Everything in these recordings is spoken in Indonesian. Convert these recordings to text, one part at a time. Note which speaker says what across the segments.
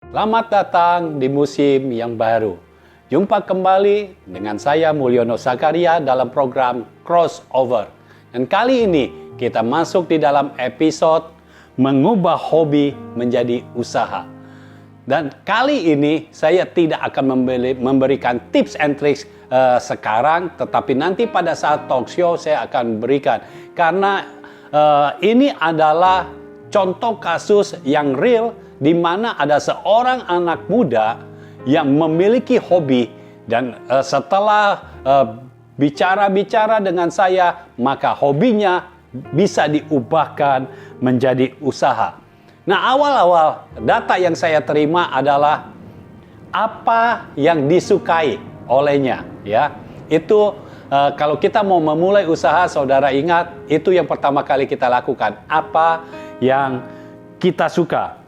Speaker 1: Selamat datang di musim yang baru. Jumpa kembali dengan saya Mulyono Zakaria dalam program Crossover. Dan kali ini kita masuk di dalam episode mengubah hobi menjadi usaha. Dan kali ini saya tidak akan memberikan tips and tricks sekarang, tetapi nanti pada saat talk show saya akan berikan. Karena ini adalah contoh kasus yang real di mana ada seorang anak muda yang memiliki hobi dan setelah bicara-bicara dengan saya, maka hobinya bisa diubahkan menjadi usaha. Nah, awal-awal data yang saya terima adalah apa yang disukai olehnya, ya. Itu kalau kita mau memulai usaha, saudara ingat, itu yang pertama kali kita lakukan, apa yang kita suka.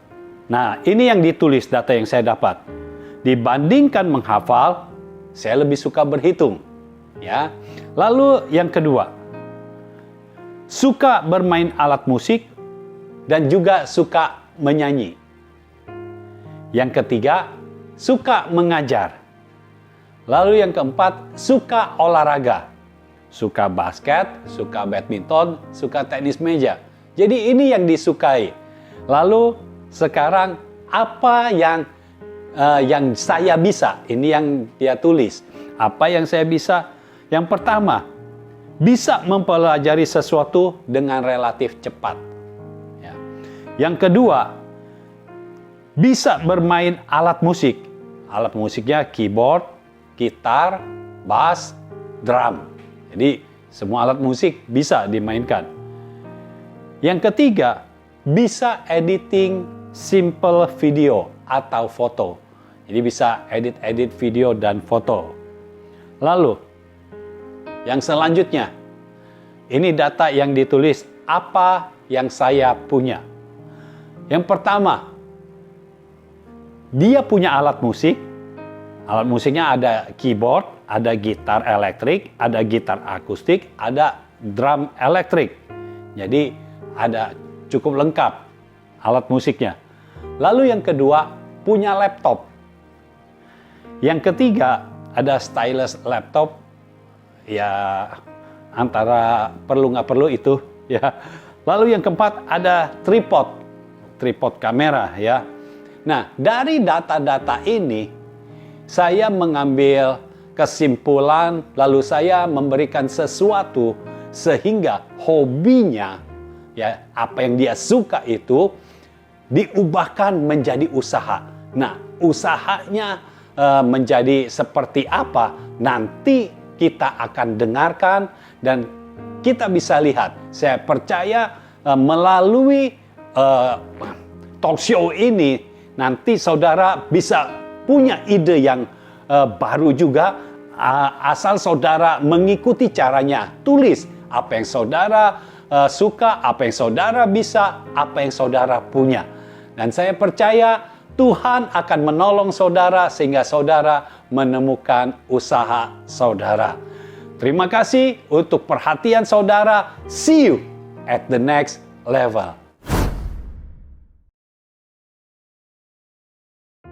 Speaker 1: Nah, ini yang ditulis data yang saya dapat. Dibandingkan menghafal, saya lebih suka berhitung. Ya. Lalu yang kedua, suka bermain alat musik dan juga suka menyanyi. Yang ketiga, suka mengajar. Lalu yang keempat, suka olahraga. Suka basket, suka badminton, suka tenis meja. Jadi ini yang disukai. Lalu sekarang apa yang saya bisa? Ini yang dia tulis. Apa yang saya bisa? Yang pertama, bisa mempelajari sesuatu dengan relatif cepat. Ya. Yang kedua, bisa bermain alat musik. Alat musiknya keyboard, gitar, bass, drum. Jadi semua alat musik bisa dimainkan. Yang ketiga, bisa editing simple video atau foto. Jadi bisa edit video dan foto. Lalu, yang selanjutnya, ini data yang ditulis apa yang saya punya. Yang pertama, dia punya alat musik. Alat musiknya ada keyboard, ada gitar elektrik, ada gitar akustik, ada drum elektrik. Jadi ada cukup lengkap alat musiknya. Lalu yang kedua, punya laptop. Yang ketiga, ada stylus laptop. Ya, antara perlu nggak perlu itu. Ya. Lalu yang keempat, ada tripod kamera. Ya. Nah, dari data-data ini, saya mengambil kesimpulan, lalu saya memberikan sesuatu sehingga hobinya, ya, apa yang dia suka itu diubahkan menjadi usaha. Nah, usahanya menjadi seperti apa? Nanti kita akan dengarkan dan kita bisa lihat. Saya percaya melalui talk show ini nanti saudara bisa punya ide yang baru juga, asal saudara mengikuti caranya. Tulis apa yang saudara suka, apa yang saudara bisa, apa yang saudara punya. Dan saya percaya Tuhan akan menolong saudara sehingga saudara menemukan usaha saudara. Terima kasih untuk perhatian saudara. See you at the next level.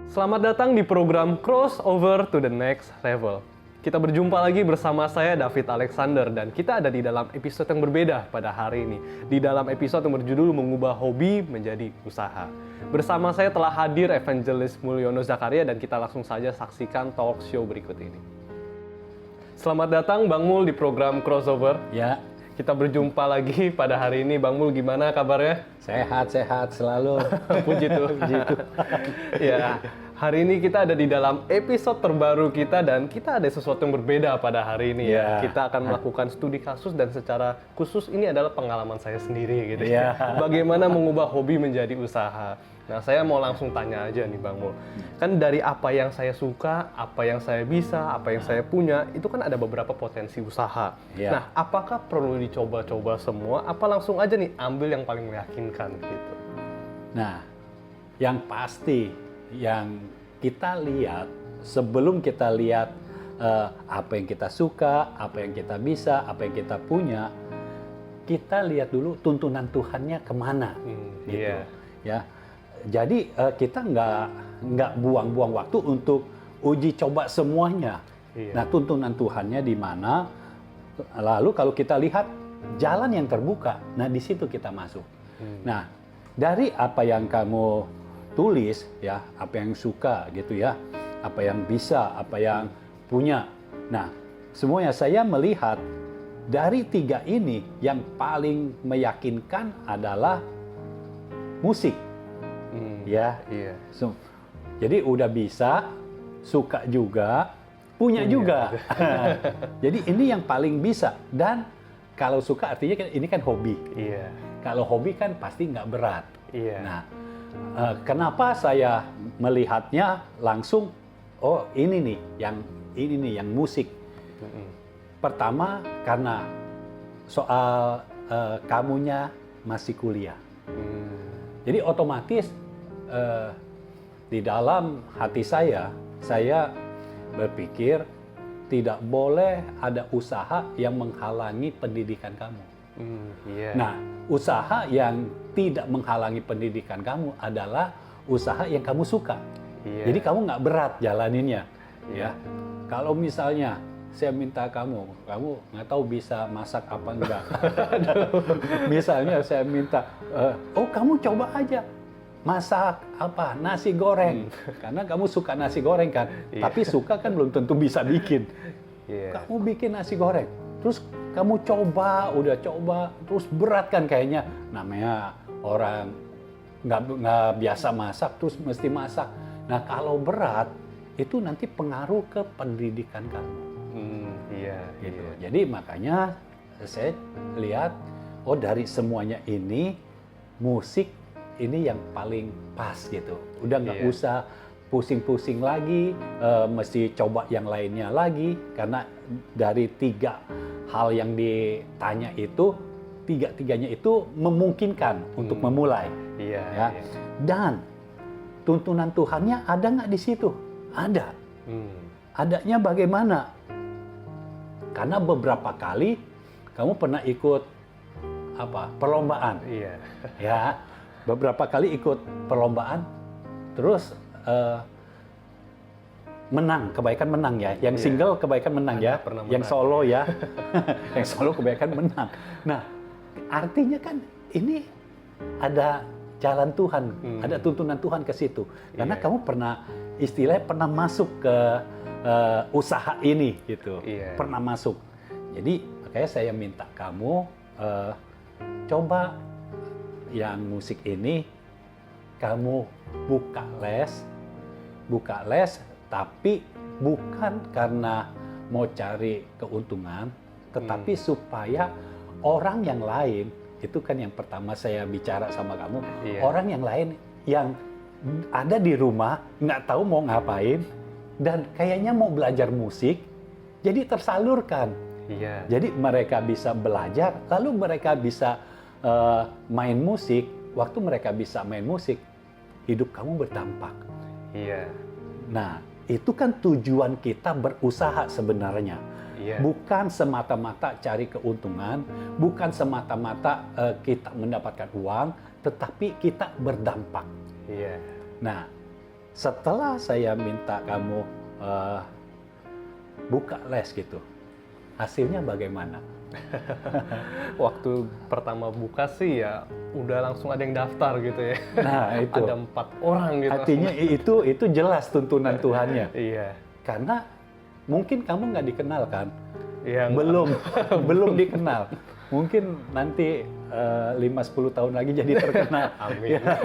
Speaker 2: Selamat datang di program Crossover to the Next Level. Kita berjumpa lagi bersama saya David Alexander dan kita ada di dalam episode yang berbeda pada hari ini. Di dalam episode yang berjudul mengubah hobi menjadi usaha. Bersama saya telah hadir Evangelist Mulyono Zakaria dan kita langsung saja saksikan talk show berikut ini. Selamat datang Bang Mul di program Crossover.
Speaker 1: Ya.
Speaker 2: Kita berjumpa lagi pada hari ini. Bang Mul, gimana kabarnya?
Speaker 1: Sehat selalu.
Speaker 2: Puji Tuhan. Ya. Hari ini kita ada di dalam episode terbaru kita dan kita ada sesuatu yang berbeda pada hari ini ya. Kita akan melakukan studi kasus dan secara khusus ini adalah pengalaman saya sendiri gitu ya. Bagaimana mengubah hobi menjadi usaha. Nah, saya mau langsung tanya aja nih Bang Mul. Kan dari apa yang saya suka, apa yang saya bisa, apa yang saya punya, itu kan ada beberapa potensi usaha. Nah, apakah perlu dicoba-coba semua, apa langsung aja nih ambil yang paling meyakinkan gitu?
Speaker 1: Nah, yang pasti yang kita lihat sebelum kita lihat apa yang kita suka, apa yang kita bisa, apa yang kita punya, kita lihat dulu tuntunan Tuhannya kemana, gitu. Ya. Jadi kita nggak buang-buang waktu untuk uji coba semuanya.
Speaker 2: Iya.
Speaker 1: Nah, tuntunan Tuhannya di mana? Lalu kalau kita lihat jalan yang terbuka, nah di situ kita masuk. Nah, dari apa yang kamu tulis ya, apa yang suka gitu ya, apa yang bisa, apa yang punya. Nah, semuanya saya melihat dari 3 ini yang paling meyakinkan adalah musik. Ya.
Speaker 2: Iya.
Speaker 1: Jadi udah bisa, suka juga, punya juga. Jadi ini yang paling bisa. Dan kalau suka artinya ini kan hobi.
Speaker 2: Iya.
Speaker 1: Kalau hobi kan pasti nggak berat.
Speaker 2: Iya.
Speaker 1: Nah, kenapa saya melihatnya langsung, oh ini nih yang musik. Pertama karena soal kamunya masih kuliah. Jadi otomatis di dalam hati saya berpikir tidak boleh ada usaha yang menghalangi pendidikan kamu.
Speaker 2: Iya.
Speaker 1: Nah, usaha yang tidak menghalangi pendidikan kamu adalah usaha yang kamu suka.
Speaker 2: Iya.
Speaker 1: Jadi kamu nggak berat jalaninnya.
Speaker 2: Iya.
Speaker 1: Ya. Kalau misalnya saya minta kamu nggak tahu bisa masak apa enggak. Misalnya saya minta, oh kamu coba aja masak apa nasi goreng, karena kamu suka nasi goreng kan.
Speaker 2: Iya.
Speaker 1: Tapi suka kan belum tentu bisa bikin.
Speaker 2: Iya.
Speaker 1: Kamu bikin nasi goreng, terus kamu udah coba, terus berat kan kayaknya. Namanya orang nggak biasa masak, terus mesti masak. Nah kalau berat itu nanti pengaruh ke pendidikan kamu.
Speaker 2: Iya.
Speaker 1: Gitu.
Speaker 2: Iya.
Speaker 1: Jadi makanya saya lihat, oh dari semuanya ini musik ini yang paling pas gitu. Udah nggak
Speaker 2: Iya.
Speaker 1: usah pusing-pusing lagi, mesti coba yang lainnya lagi, karena dari 3 hal yang ditanya itu, 3-tiganya itu memungkinkan untuk memulai.
Speaker 2: Iya.
Speaker 1: Ya.
Speaker 2: Iya.
Speaker 1: Dan tuntunan Tuhannya ada nggak di situ? Ada. Adanya bagaimana? Karena beberapa kali kamu pernah ikut perlombaan.
Speaker 2: Iya.
Speaker 1: Ya, beberapa kali ikut perlombaan, terus menang, kebaikan menang ya. Yang
Speaker 2: Iya.
Speaker 1: single kebaikan menang ya,
Speaker 2: Pernah
Speaker 1: yang
Speaker 2: menang.
Speaker 1: solo ya, yang solo kebaikan menang. Nah, artinya kan ini ada jalan Tuhan, ada tuntunan Tuhan ke situ. Karena
Speaker 2: Iya.
Speaker 1: kamu istilahnya pernah masuk ke usaha ini gitu,
Speaker 2: Iya.
Speaker 1: pernah masuk. Jadi makanya saya minta kamu coba yang musik ini kamu buka les, tapi bukan karena mau cari keuntungan, tetapi supaya orang yang lain, itu kan yang pertama saya bicara sama kamu,
Speaker 2: Iya.
Speaker 1: orang yang lain yang ada di rumah nggak tahu mau ngapain dan kayaknya mau belajar musik, jadi tersalurkan.
Speaker 2: Iya.
Speaker 1: Jadi mereka bisa belajar, lalu mereka bisa main musik. Waktu mereka bisa main musik, hidup kamu berdampak.
Speaker 2: Iya.
Speaker 1: Nah, itu kan tujuan kita berusaha sebenarnya.
Speaker 2: Iya.
Speaker 1: Bukan semata-mata cari keuntungan, bukan semata-mata kita mendapatkan uang, tetapi kita berdampak.
Speaker 2: Iya.
Speaker 1: Nah, setelah saya minta kamu buka les gitu, hasilnya bagaimana?
Speaker 2: Waktu pertama buka sih ya udah langsung ada yang daftar gitu ya.
Speaker 1: Nah, itu.
Speaker 2: Ada 4 orang gitu.
Speaker 1: Artinya itu jelas tuntunan Tuhannya.
Speaker 2: Iya.
Speaker 1: Karena mungkin kamu nggak dikenal kan?
Speaker 2: Yang
Speaker 1: Belum dikenal. Mungkin nanti 5-10 tahun lagi jadi terkenal.
Speaker 2: Amin.
Speaker 1: Ya.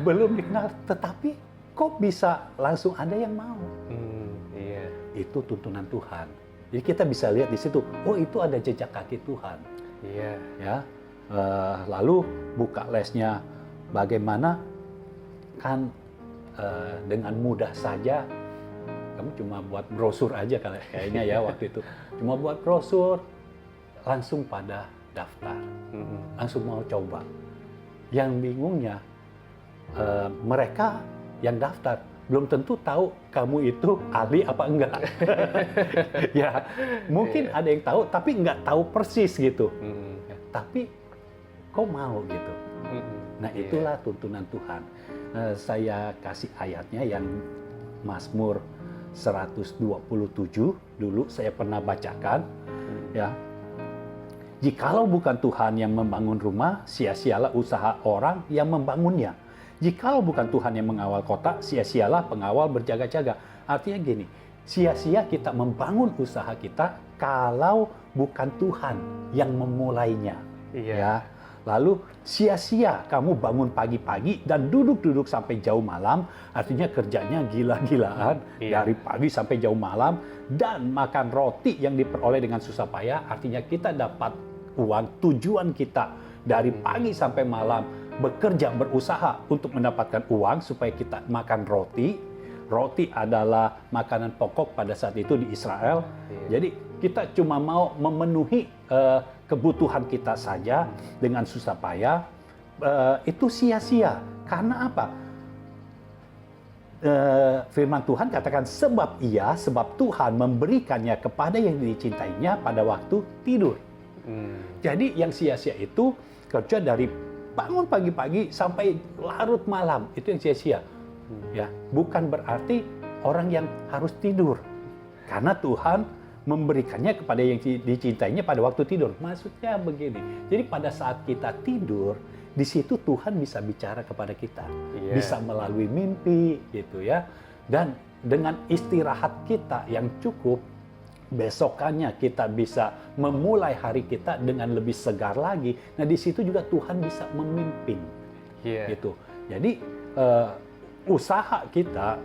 Speaker 1: Belum dikenal, tetapi kok bisa langsung ada yang mau?
Speaker 2: Iya.
Speaker 1: Itu tuntunan Tuhan. Jadi kita bisa lihat di situ, oh itu ada jejak kaki Tuhan.
Speaker 2: Iya.
Speaker 1: Ya. Lalu buka lesnya bagaimana? Kan dengan mudah saja, kamu cuma buat brosur aja kayaknya ya waktu itu. Cuma buat brosur, langsung pada daftar. Langsung mau coba. Yang bingungnya, mereka yang daftar belum tentu tahu kamu itu ahli apa enggak. Ya, mungkin ada yang tahu, tapi nggak tahu persis gitu. Tapi kok mau gitu. Nah, itulah tuntunan Tuhan. saya kasih ayatnya yang Mazmur 127 dulu saya pernah bacakan, ya. Jikalau bukan Tuhan yang membangun rumah, sia-sialah usaha orang yang membangunnya. Jikalau bukan Tuhan yang mengawal kota, sia-sialah pengawal berjaga-jaga. Artinya gini, sia-sia kita membangun usaha kita kalau bukan Tuhan yang memulainya.
Speaker 2: Iya.
Speaker 1: Ya. Lalu sia-sia kamu bangun pagi-pagi dan duduk-duduk sampai jauh malam, artinya kerjanya gila-gilaan dari pagi sampai jauh malam, dan makan roti yang diperoleh dengan susah payah, artinya kita dapat uang. Tujuan kita dari pagi sampai malam bekerja, berusaha untuk mendapatkan uang supaya kita makan roti. Roti adalah makanan pokok pada saat itu di Israel. Jadi kita cuma mau memenuhi kebutuhan kita saja dengan susah payah, itu sia-sia. Karena apa? Firman Tuhan katakan sebab Tuhan memberikannya kepada yang dicintainya pada waktu tidur. Jadi yang sia-sia itu kerja dari bangun pagi-pagi sampai larut malam, itu yang sia-sia. Ya, bukan berarti orang yang harus tidur. Karena Tuhan memberikannya kepada yang dicintainya pada waktu tidur. Maksudnya begini. Jadi pada saat kita tidur, di situ Tuhan bisa bicara kepada kita. Bisa melalui mimpi gitu ya. Dan dengan istirahat kita yang cukup, besokannya kita bisa memulai hari kita dengan lebih segar lagi. Nah, di situ juga Tuhan bisa memimpin. Gitu. Jadi usaha kita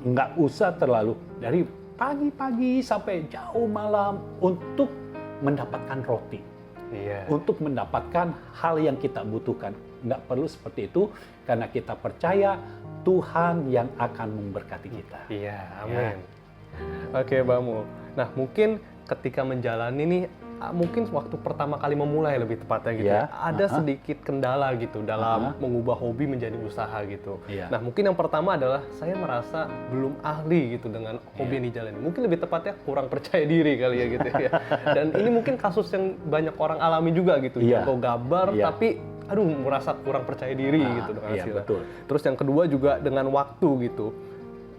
Speaker 1: nggak usah terlalu dari pagi-pagi sampai jauh malam untuk mendapatkan roti, untuk mendapatkan hal yang kita butuhkan. Nggak perlu seperti itu, karena kita percaya Tuhan yang akan memberkati kita.
Speaker 2: Amin. Oke, Bang Mul. Nah, mungkin ketika menjalani nih, mungkin waktu pertama kali memulai lebih tepatnya gitu, ada sedikit kendala gitu dalam mengubah hobi menjadi usaha gitu. Nah, mungkin yang pertama adalah saya merasa belum ahli gitu dengan hobi yang dijalani. Mungkin lebih tepatnya kurang percaya diri kali ya gitu ya. Dan ini mungkin kasus yang banyak orang alami juga gitu. Jago gambar tapi merasa kurang percaya diri gitu dengan hasilnya.
Speaker 1: Betul.
Speaker 2: Terus yang kedua juga dengan waktu gitu.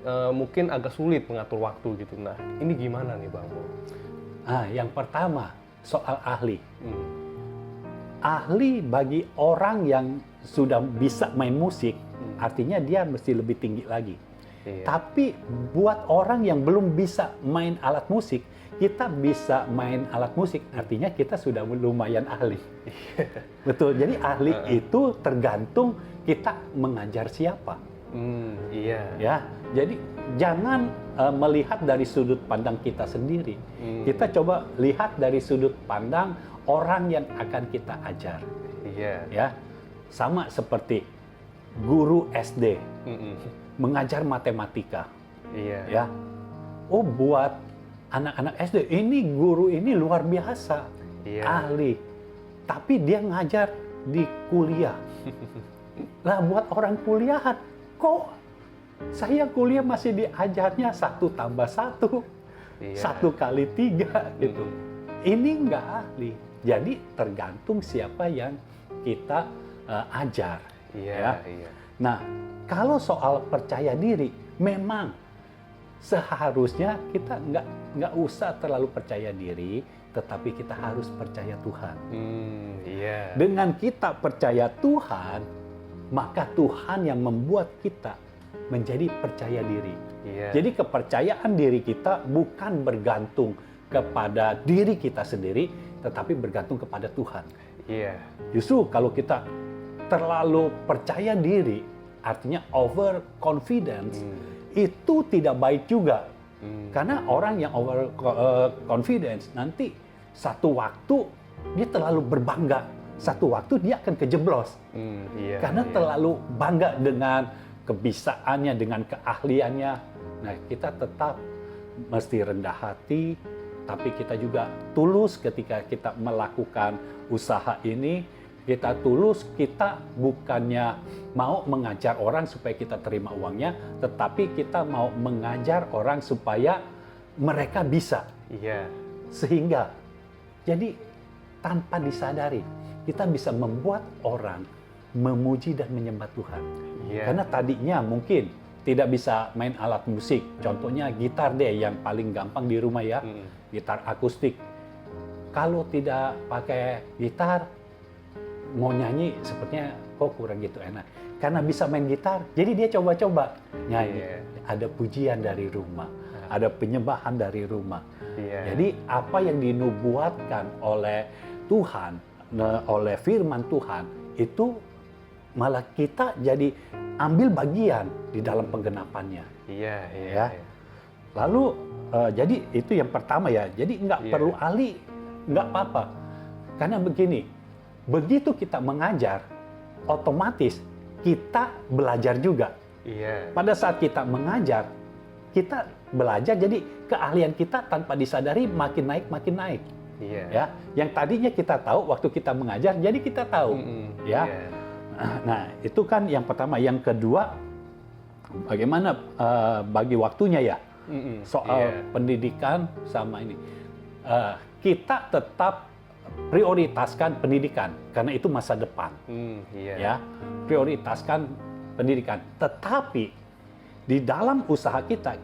Speaker 2: Mungkin agak sulit mengatur waktu gitu. Nah, ini gimana nih Bang Mul?
Speaker 1: Yang pertama soal ahli. Ahli bagi orang yang sudah bisa main musik, artinya dia mesti lebih tinggi lagi. Tapi buat orang yang belum bisa main alat musik, kita bisa main alat musik, artinya kita sudah lumayan ahli. Betul, jadi ahli itu tergantung kita mengajar siapa. Ya, jadi jangan melihat dari sudut pandang kita sendiri. Kita coba lihat dari sudut pandang orang yang akan kita ajar. Ya, sama seperti guru SD mengajar matematika. Ya, buat anak-anak SD ini guru ini luar biasa, ahli. Tapi dia ngajar di kuliah. Lah buat orang kuliahan, kok saya kuliah masih diajarnya 1 tambah 1, 1 kali 3 gitu. Ini nggak ahli. Jadi tergantung siapa yang kita ajar. Nah, kalau soal percaya diri, memang seharusnya kita nggak usah terlalu percaya diri, tetapi kita harus percaya Tuhan. Dengan kita percaya Tuhan, maka Tuhan yang membuat kita menjadi percaya diri. Jadi kepercayaan diri kita bukan bergantung kepada diri kita sendiri, tetapi bergantung kepada Tuhan. Justru kalau kita terlalu percaya diri, artinya over confidence, itu tidak baik juga. Karena orang yang over confidence nanti satu waktu dia terlalu berbangga, satu waktu dia akan kejeblos. Karena terlalu bangga dengan kebisaannya, dengan keahliannya. Nah, kita tetap mesti rendah hati, tapi kita juga tulus ketika kita melakukan usaha ini. Kita tulus, kita bukannya mau mengajar orang supaya kita terima uangnya, tetapi kita mau mengajar orang supaya mereka bisa. Sehingga, jadi tanpa disadari, kita bisa membuat orang memuji dan menyembah Tuhan.
Speaker 2: Iya.
Speaker 1: Karena tadinya mungkin tidak bisa main alat musik. Contohnya gitar deh yang paling gampang di rumah ya. Gitar akustik. Kalau tidak pakai gitar, mau nyanyi sepertinya kok kurang gitu enak. Karena bisa main gitar, jadi dia coba-coba nyanyi.
Speaker 2: Iya.
Speaker 1: Ada pujian dari rumah, ada penyembahan dari rumah.
Speaker 2: Iya.
Speaker 1: Jadi apa yang dinubuatkan oleh Tuhan, oleh firman Tuhan, itu malah kita jadi ambil bagian di dalam penggenapannya.
Speaker 2: Iya, iya.
Speaker 1: Ya.
Speaker 2: Iya.
Speaker 1: Lalu jadi itu yang pertama ya. Jadi nggak
Speaker 2: Iya.
Speaker 1: perlu ahli, nggak apa-apa. Karena begini, begitu kita mengajar, otomatis kita belajar juga.
Speaker 2: Iya.
Speaker 1: Pada saat kita mengajar, kita belajar, jadi keahlian kita tanpa disadari makin naik.
Speaker 2: Iya.
Speaker 1: Ya, yang tadinya kita tahu waktu kita mengajar, jadi kita tahu. Ya.
Speaker 2: Iya.
Speaker 1: Nah, itu kan yang pertama. Yang kedua, bagaimana bagi waktunya ya? Soal
Speaker 2: Iya.
Speaker 1: pendidikan sama ini. Kita tetap prioritaskan pendidikan karena itu masa depan.
Speaker 2: Iya.
Speaker 1: Ya, prioritaskan pendidikan. Tetapi di dalam usaha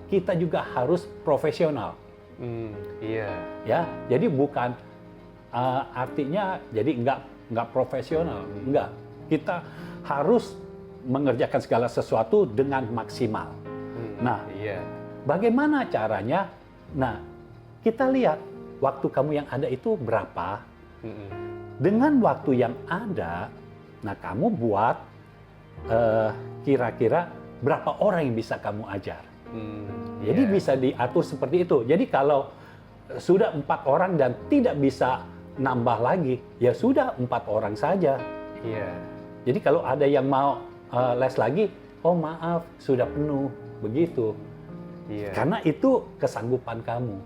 Speaker 1: kita juga harus profesional.
Speaker 2: Iya.
Speaker 1: Ya, jadi bukan artinya jadi nggak profesional, enggak. Kita harus mengerjakan segala sesuatu dengan maksimal. Nah,
Speaker 2: Iya.
Speaker 1: bagaimana caranya? Nah, kita lihat waktu kamu yang ada itu berapa. Dengan waktu yang ada, nah kamu buat kira-kira berapa orang yang bisa kamu ajar. Jadi
Speaker 2: Iya.
Speaker 1: bisa diatur seperti itu. Jadi kalau sudah 4 orang dan tidak bisa nambah lagi, ya sudah 4 orang saja.
Speaker 2: Iya.
Speaker 1: Jadi kalau ada yang mau les lagi, oh maaf sudah penuh, begitu.
Speaker 2: Iya.
Speaker 1: Karena itu kesanggupan kamu.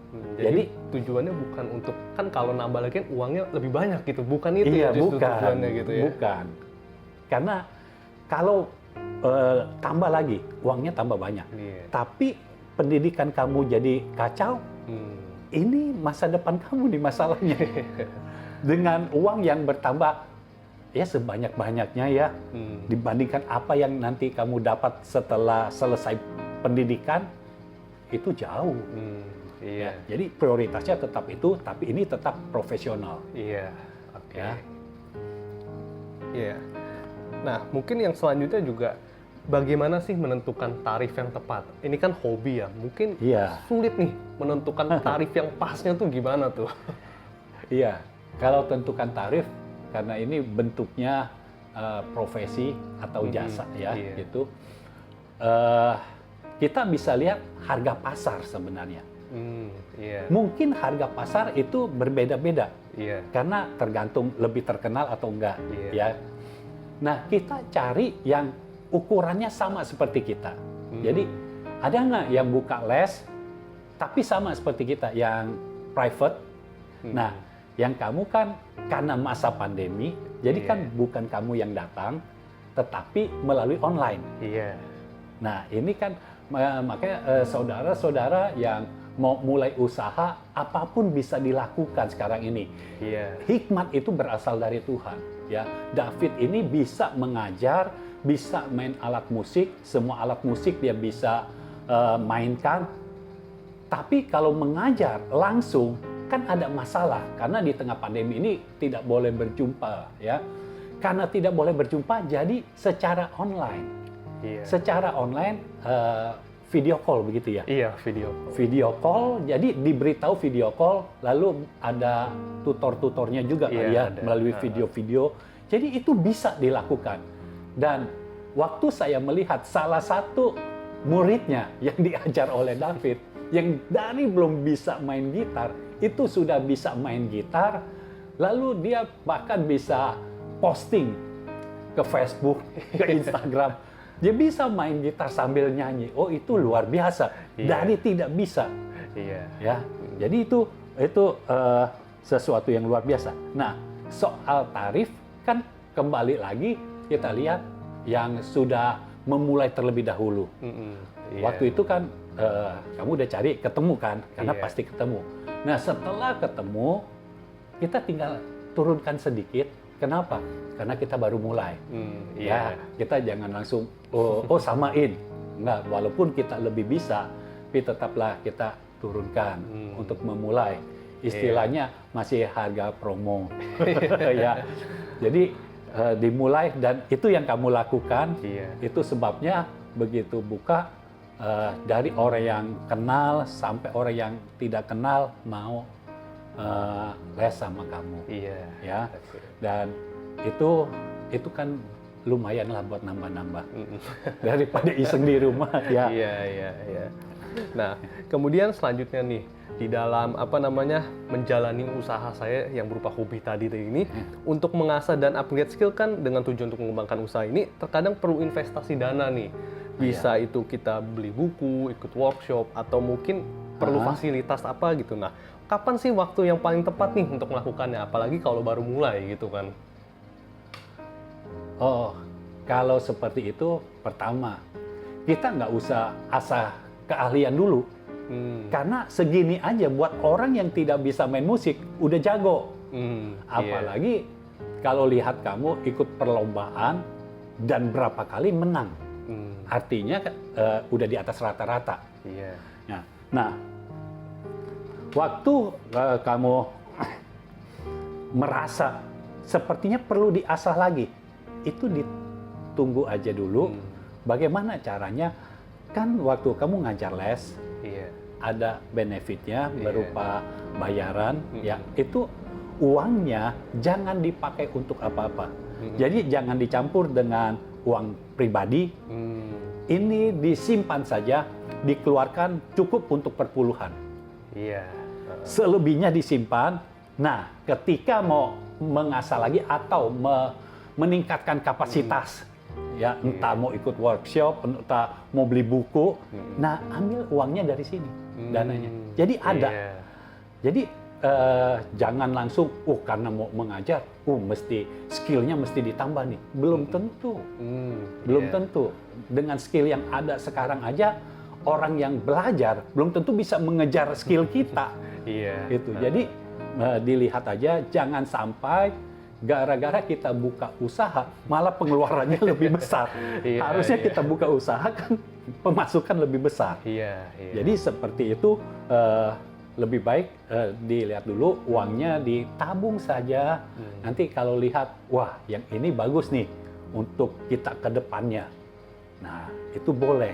Speaker 2: Jadi tujuannya bukan untuk, kan kalau nambah lagi kan uangnya lebih banyak gitu, bukan itu
Speaker 1: iya,
Speaker 2: ya justru
Speaker 1: bukan,
Speaker 2: tujuannya gitu ya.
Speaker 1: bukan. Karena kalau tambah lagi, uangnya tambah banyak.
Speaker 2: Iya.
Speaker 1: Tapi pendidikan kamu jadi kacau, ini masa depan kamu nih masalahnya. Dengan uang yang bertambah, ya sebanyak-banyaknya ya, dibandingkan apa yang nanti kamu dapat setelah selesai pendidikan, itu jauh.
Speaker 2: Iya.
Speaker 1: Jadi prioritasnya tetap itu, tapi ini tetap profesional.
Speaker 2: Iya. Oke.
Speaker 1: Ya.
Speaker 2: Iya. Nah, mungkin yang selanjutnya juga bagaimana sih menentukan tarif yang tepat? Ini kan hobi ya, mungkin
Speaker 1: Iya.
Speaker 2: sulit nih menentukan tarif yang pasnya tuh gimana tuh?
Speaker 1: Iya, kalau tentukan tarif, karena ini bentuknya profesi atau jasa ya,
Speaker 2: iya.
Speaker 1: gitu. Kita bisa lihat harga pasar sebenarnya.
Speaker 2: Iya.
Speaker 1: Mungkin harga pasar itu berbeda-beda,
Speaker 2: Iya.
Speaker 1: karena tergantung lebih terkenal atau enggak,
Speaker 2: Iya.
Speaker 1: ya. Nah, kita cari yang ukurannya sama seperti kita. Jadi, ada nggak yang buka les, tapi sama seperti kita, yang private? Nah, yang kamu kan karena masa pandemi, jadi
Speaker 2: Iya.
Speaker 1: kan bukan kamu yang datang, tetapi melalui online.
Speaker 2: Iya.
Speaker 1: Nah, ini kan makanya saudara-saudara yang mau mulai usaha, apapun bisa dilakukan sekarang ini.
Speaker 2: Iya.
Speaker 1: Hikmat itu berasal dari Tuhan. Ya, David ini bisa mengajar, bisa main alat musik, semua alat musik dia bisa mainkan. Tapi kalau mengajar langsung kan ada masalah karena di tengah pandemi ini tidak boleh berjumpa, ya. Karena tidak boleh berjumpa, jadi secara online.
Speaker 2: Iya.
Speaker 1: Secara online video call begitu ya.
Speaker 2: Iya, video.
Speaker 1: Video call, jadi diberitahu video call, lalu ada tutor-tutornya juga
Speaker 2: Iya,
Speaker 1: kali ya
Speaker 2: ada.
Speaker 1: melalui video-video. Jadi itu bisa dilakukan. Dan waktu saya melihat salah satu muridnya yang diajar oleh David, yang dari belum bisa main gitar, itu sudah bisa main gitar, lalu dia bahkan bisa posting ke Facebook, ke Instagram. Dia bisa main gitar sambil nyanyi. Oh, itu luar biasa.
Speaker 2: Iya.
Speaker 1: Dari tidak bisa.
Speaker 2: Iya.
Speaker 1: Ya, jadi itu sesuatu yang luar biasa. Nah, soal tarif kan kembali lagi kita lihat yang sudah memulai terlebih dahulu.
Speaker 2: Iya.
Speaker 1: Waktu itu kan kamu udah cari ketemu kan, karena
Speaker 2: Iya.
Speaker 1: pasti ketemu. Nah, setelah ketemu kita tinggal turunkan sedikit, Kenapa? Karena kita baru mulai.
Speaker 2: Iya.
Speaker 1: Ya, kita jangan langsung samain. Enggak, walaupun kita lebih bisa, tapi tetaplah kita turunkan untuk memulai. Istilahnya masih harga promo. Ya. Jadi dimulai, dan itu yang kamu lakukan. Itu sebabnya begitu buka, dari orang yang kenal sampai orang yang tidak kenal mau les sama kamu. Ya. Dan itu kan lumayan lah buat nambah-nambah daripada iseng di rumah. Ya.
Speaker 2: Iya. Nah, kemudian selanjutnya nih, di dalam menjalani usaha saya yang berupa hobi tadi ini, untuk mengasah dan upgrade skill kan dengan tujuan untuk mengembangkan usaha ini, terkadang perlu investasi dana nih. Bisa itu kita beli buku, ikut workshop, atau mungkin perlu fasilitas apa gitu. Nah, kapan sih waktu yang paling tepat nih untuk melakukannya? Apalagi kalau baru mulai gitu kan.
Speaker 1: Oh, kalau seperti itu, pertama, kita nggak usah asah keahlian dulu. Karena segini aja buat orang yang tidak bisa main musik, udah jago. Apalagi kalau lihat kamu ikut perlombaan dan berapa kali menang. Artinya udah di atas rata-rata. Nah, waktu kamu merasa sepertinya perlu diasah lagi, itu ditunggu aja dulu. Bagaimana caranya? Kan waktu kamu ngajar les, ada benefitnya berupa bayaran. Ya, itu uangnya jangan dipakai untuk apa-apa. Jadi jangan dicampur dengan uang pribadi. Ini disimpan saja, dikeluarkan cukup untuk perpuluhan. Selebihnya disimpan. Nah, ketika mau mengasah lagi atau meningkatkan kapasitas, ya entah mau ikut workshop, entah mau beli buku, nah ambil uangnya dari sini, dananya. Jadi ada. Jadi jangan langsung, karena mau mengajar, mesti skillnya mesti ditambah nih. Belum tentu. Belum tentu. Dengan skill yang ada sekarang aja, orang yang belajar belum tentu bisa mengejar skill kita. Gitu. Jadi dilihat aja, jangan sampai gara-gara kita buka usaha malah pengeluarannya lebih besar. Harusnya kita buka usaha kan pemasukan lebih besar. Jadi seperti itu, lebih baik dilihat dulu uangnya, ditabung saja. Nanti kalau lihat, wah yang ini bagus nih untuk kita ke depannya. Nah, itu boleh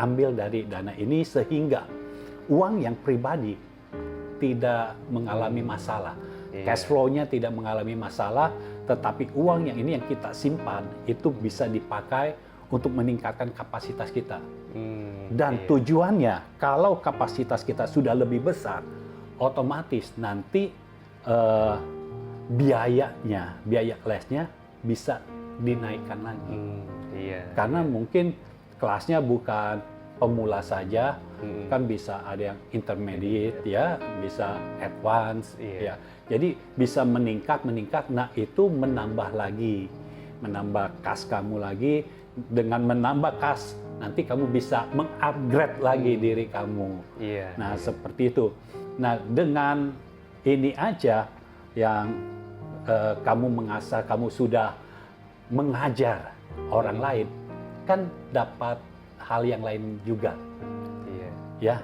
Speaker 1: ambil dari dana ini sehingga uang yang pribadi tidak mengalami masalah. Cash flow-nya tidak mengalami masalah, tetapi uang yang ini yang kita simpan itu bisa dipakai untuk meningkatkan kapasitas kita. Dan tujuannya, kalau kapasitas kita sudah lebih besar, otomatis nanti biaya lesnya bisa dinaikkan lagi. Karena mungkin kelasnya bukan pemula saja, kan bisa ada yang intermediate, ya, bisa advance, ya. Jadi bisa meningkat. Nah, itu menambah kas kamu lagi. Dengan menambah kas, nanti kamu bisa mengupgrade lagi diri kamu. Nah, seperti itu. Nah, dengan ini aja yang kamu mengasah, kamu sudah mengajar orang lain, kan dapat hal yang lain juga. Ya,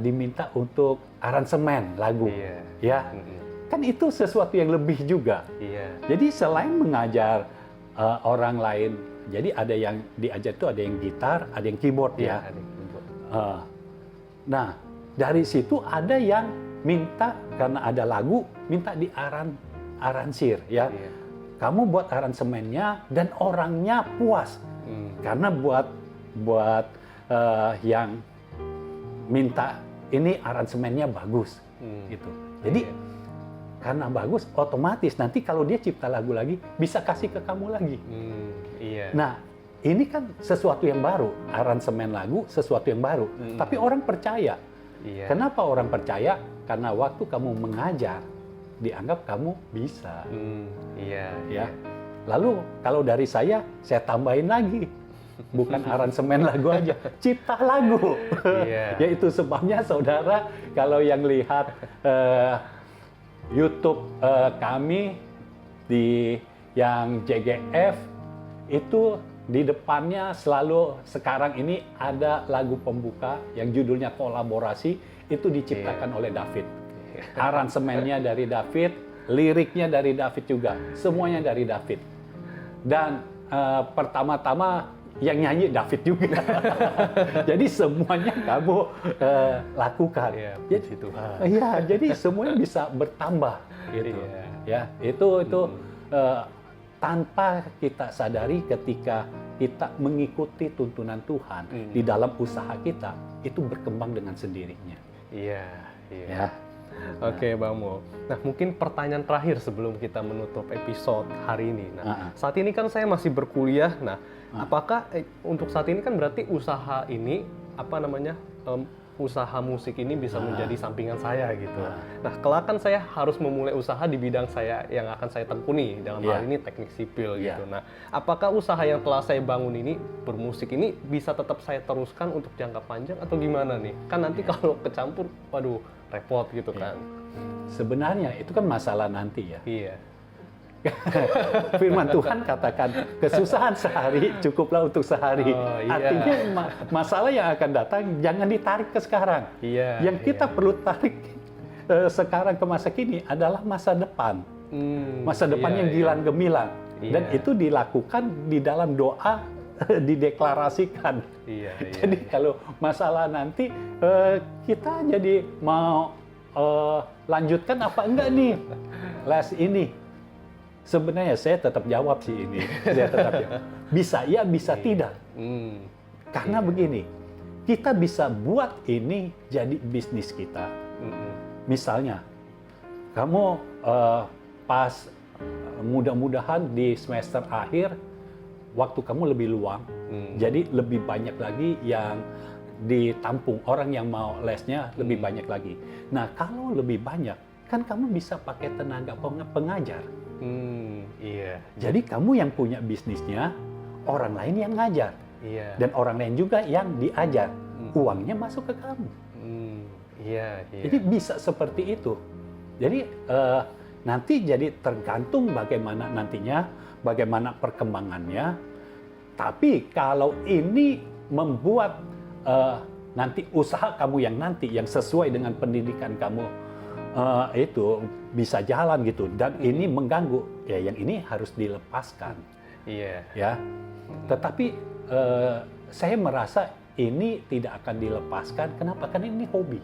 Speaker 1: diminta untuk aransemen lagu. Ya, kan itu sesuatu yang lebih juga. Jadi selain mengajar orang lain, jadi ada yang diajar itu ada yang gitar, ada yang keyboard, ya. Nah, dari situ ada yang minta, karena ada lagu, minta diaransir, ya. Kamu buat aransemennya dan orangnya puas, karena buat yang minta ini aransemennya bagus, gitu. Jadi karena bagus, otomatis nanti kalau dia cipta lagu lagi bisa kasih ke kamu lagi. Nah, ini kan sesuatu yang baru, aransemen lagu sesuatu yang baru, tapi orang percaya. Kenapa orang percaya? Karena waktu kamu mengajar dianggap kamu bisa. Ya. Lalu kalau dari saya tambahin lagi. Bukan aransemen lagu aja, cipta lagu. Yaitu sebabnya saudara, kalau yang lihat YouTube kami, di yang JGF itu di depannya selalu sekarang ini ada lagu pembuka yang judulnya Kolaborasi, itu diciptakan oleh David. Aransemennya dari David, liriknya dari David juga, semuanya dari David. Dan pertama-tama yang nyanyi David juga. Jadi semuanya kamu lakukan.
Speaker 2: Iya,
Speaker 1: Jadi,
Speaker 2: itu.
Speaker 1: jadi semuanya bisa bertambah gitu.
Speaker 2: Iya.
Speaker 1: Ya, itu tanpa kita sadari ketika kita mengikuti tuntunan Tuhan di dalam usaha kita, itu berkembang dengan sendirinya.
Speaker 2: Iya.
Speaker 1: Ya.
Speaker 2: Oke, Bang Mul. Nah, mungkin pertanyaan terakhir sebelum kita menutup episode hari ini. Nah, saat ini kan saya masih berkuliah. Nah, apakah untuk saat ini kan berarti usaha ini usaha musik ini bisa menjadi sampingan saya gitu. Nah, kelak kan saya harus memulai usaha di bidang saya yang akan saya tekuni, dalam hal ini teknik sipil gitu. Nah, apakah usaha yang telah saya bangun ini, bermusik ini, bisa tetap saya teruskan untuk jangka panjang atau gimana nih? Kan nanti kalau kecampur, waduh, repot gitu kan.
Speaker 1: Sebenarnya itu kan masalah nanti ya.
Speaker 2: Iya.
Speaker 1: Firman Tuhan katakan, kesusahan sehari cukuplah untuk sehari.
Speaker 2: Oh, iya.
Speaker 1: Artinya masalah yang akan datang jangan ditarik ke sekarang.
Speaker 2: Iya.
Speaker 1: Yang kita perlu tarik sekarang ke masa kini adalah masa depan. Masa depan yang gilang gemilang. Dan itu dilakukan di dalam doa, dideklarasikan.
Speaker 2: Iya.
Speaker 1: Jadi kalau masalah nanti kita jadi mau lanjutkan apa enggak nih les ini. Sebenarnya saya tetap jawab sih ini. Saya tetap jawab. Bisa ya, bisa tidak. Karena begini, kita bisa buat ini jadi bisnis kita. Misalnya, kamu pas mudah-mudahan di semester akhir, waktu kamu lebih luang, jadi lebih banyak lagi yang ditampung. Orang yang mau lesnya lebih banyak lagi. Nah, kalau lebih banyak, kan kamu bisa pakai tenaga pengajar.
Speaker 2: Iya.
Speaker 1: Jadi kamu yang punya bisnisnya, orang lain yang ngajar.
Speaker 2: Iya.
Speaker 1: Dan orang lain juga yang diajar. Uangnya masuk ke kamu.
Speaker 2: Iya.
Speaker 1: Jadi bisa seperti itu. Jadi nanti jadi tergantung bagaimana nantinya, bagaimana perkembangannya. Tapi kalau ini membuat nanti usaha kamu yang sesuai dengan pendidikan kamu, itu bisa jalan gitu, dan ini mengganggu, ya yang ini harus dilepaskan.
Speaker 2: Iya.
Speaker 1: Ya, tetapi saya merasa ini tidak akan dilepaskan. Kenapa? Karena ini hobi.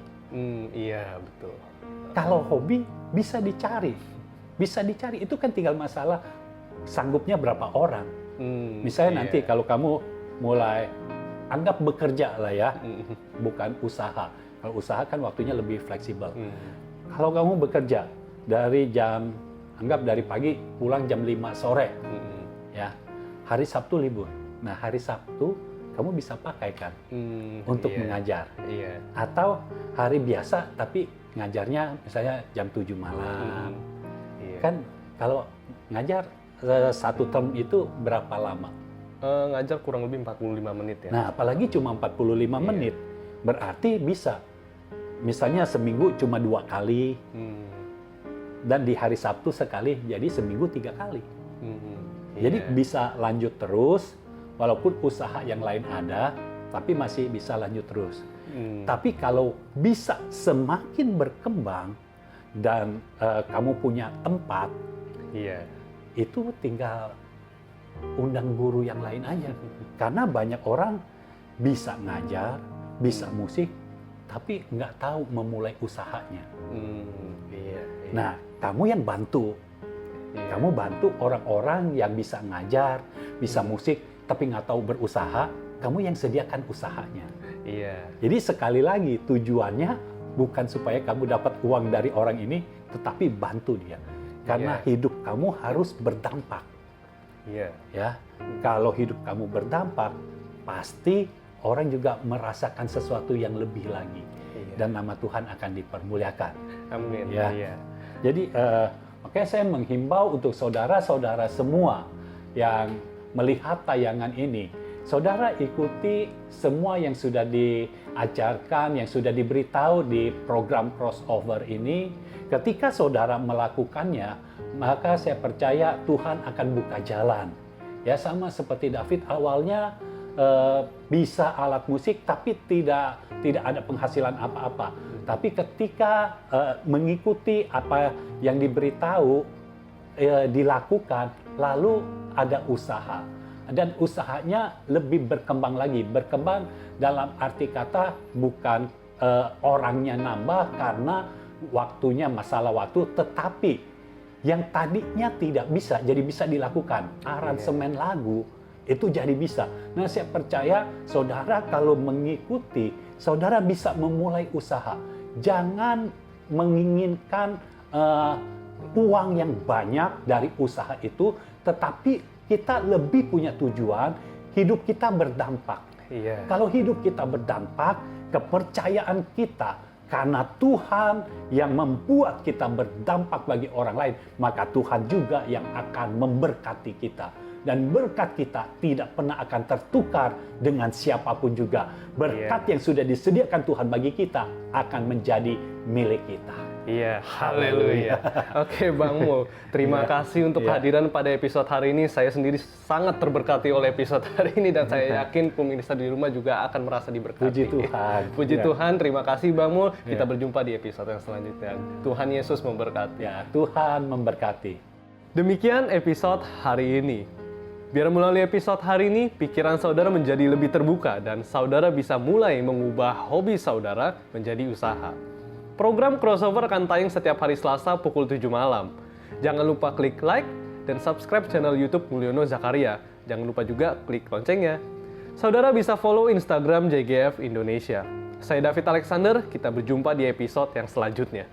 Speaker 2: Iya, betul.
Speaker 1: Kalau hobi bisa dicari itu kan tinggal masalah sanggupnya berapa orang. Misalnya nanti kalau kamu mulai anggap bekerja lah ya, bukan usaha. Kalau usaha kan waktunya lebih fleksibel. Kalau kamu bekerja dari anggap dari pagi pulang jam 5 sore, ya, hari Sabtu libur. Nah, hari Sabtu kamu bisa pakai kan untuk mengajar.
Speaker 2: Iya.
Speaker 1: Atau hari biasa tapi ngajarnya misalnya jam 7 malam. Kan kalau ngajar satu term itu berapa lama?
Speaker 2: Ngajar kurang lebih 45 menit ya.
Speaker 1: Nah, apalagi cuma 45 menit. Berarti bisa. Misalnya seminggu cuma 2 kali, dan di hari Sabtu sekali, jadi seminggu 3 kali. Jadi bisa lanjut terus, walaupun usaha yang lain ada, tapi masih bisa lanjut terus. Tapi kalau bisa semakin berkembang, dan kamu punya tempat, itu tinggal undang guru yang lain aja. Karena banyak orang bisa ngajar, bisa musik, tapi nggak tahu memulai usahanya. Nah, kamu yang bantu. Kamu bantu orang-orang yang bisa ngajar, bisa musik, tapi nggak tahu berusaha, kamu yang sediakan usahanya. Jadi sekali lagi, tujuannya bukan supaya kamu dapat uang dari orang ini, tetapi bantu dia. Karena hidup kamu harus berdampak. Ya, kalau hidup kamu berdampak, pasti orang juga merasakan sesuatu yang lebih lagi, dan nama Tuhan akan dipermuliakan.
Speaker 2: Amin.
Speaker 1: Ya. Jadi makanya saya menghimbau untuk saudara-saudara semua yang melihat tayangan ini, saudara ikuti semua yang sudah diajarkan, yang sudah diberitahu di program crossover ini. Ketika saudara melakukannya, maka saya percaya Tuhan akan buka jalan. Ya, sama seperti David awalnya bisa alat musik tapi tidak ada penghasilan apa-apa. Tapi ketika mengikuti apa yang diberitahu dilakukan, lalu ada usaha. Dan usahanya lebih berkembang lagi. Berkembang dalam arti kata bukan orangnya nambah karena waktunya masalah waktu, tetapi yang tadinya tidak bisa jadi bisa dilakukan. Aransemen lagu itu jadi bisa. Nah, saya percaya saudara kalau mengikuti, saudara bisa memulai usaha. Jangan menginginkan uang yang banyak dari usaha itu, tetapi kita lebih punya tujuan, hidup kita berdampak. Kalau hidup kita berdampak, kepercayaan kita karena Tuhan yang membuat kita berdampak bagi orang lain, maka Tuhan juga yang akan memberkati kita. Dan berkat kita tidak pernah akan tertukar dengan siapapun juga. Berkat yang sudah disediakan Tuhan bagi kita akan menjadi milik kita.
Speaker 2: Iya, haleluya. Oke Bang Mul, terima kasih untuk kehadiran pada episode hari ini. Saya sendiri sangat terberkati oleh episode hari ini dan saya yakin pemirsa di rumah juga akan merasa diberkati.
Speaker 1: Puji Tuhan.
Speaker 2: Puji Tuhan, terima kasih Bang Mul. Kita berjumpa di episode yang selanjutnya. Tuhan Yesus memberkati.
Speaker 1: Ya, Tuhan memberkati.
Speaker 2: Demikian episode hari ini. Biar melalui episode hari ini, pikiran saudara menjadi lebih terbuka dan saudara bisa mulai mengubah hobi saudara menjadi usaha. Program Crossover akan tayang setiap hari Selasa pukul 7 malam. Jangan lupa klik like dan subscribe channel YouTube Mulyono Zakaria. Jangan lupa juga klik loncengnya. Saudara bisa follow Instagram JGF Indonesia. Saya David Alexander, kita berjumpa di episode yang selanjutnya.